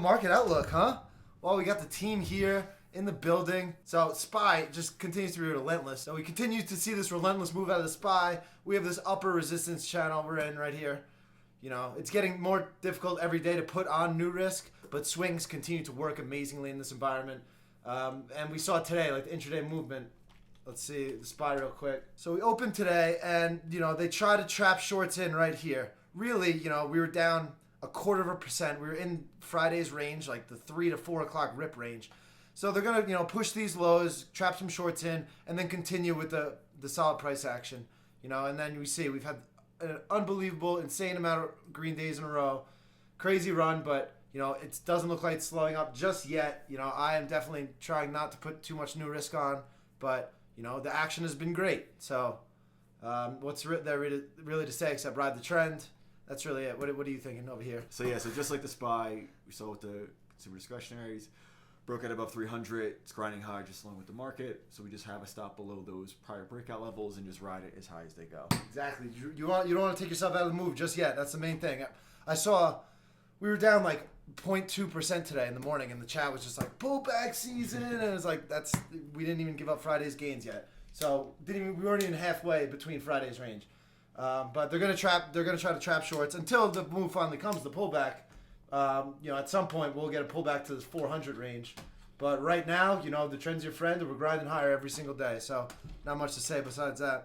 Market outlook, huh? Well, we got the team here in the building. So SPY just continues to be relentless. So we continue to see this relentless move out of the SPY. We have this upper resistance channel we're in right here. You know, it's getting more difficult every day to put on new risk, but swings continue to work amazingly in this environment. And we saw today, like the intraday movement. Let's see the SPY real quick. So we opened today, and, you know, they try to trap shorts in right here. Really, you know, we were down 0.25%. We were in Friday's range, like the 3 to 4 o'clock rip range. So they're going to, you know, push these lows, trap some shorts in, and then continue with the solid price action. You know, and then we see we've had an unbelievable, insane amount of green days in a row. Crazy run, but, you know, it doesn't look like it's slowing up just yet. You know, I am definitely trying not to put too much new risk on, but, you know, the action has been great. So what's there really to say except ride the trend? That's really it. What are you thinking over here? So just like the SPY, we saw with the consumer discretionaries, broke out above 300. It's grinding high just along with the market. So we just have a stop below those prior breakout levels and just ride it as high as they go. Exactly. You don't want to take yourself out of the move just yet. That's the main thing. I saw we were down like 0.2% today in the morning, and the chat was just like pullback season, and it was like we didn't even give up Friday's gains yet. So we weren't even halfway between Friday's range. But they're gonna try to trap shorts until the move finally comes, the pullback. You know, at some point we'll get a pullback to this 400 range. But right now, you know, the trend's your friend, and we're grinding higher every single day. So not much to say besides that.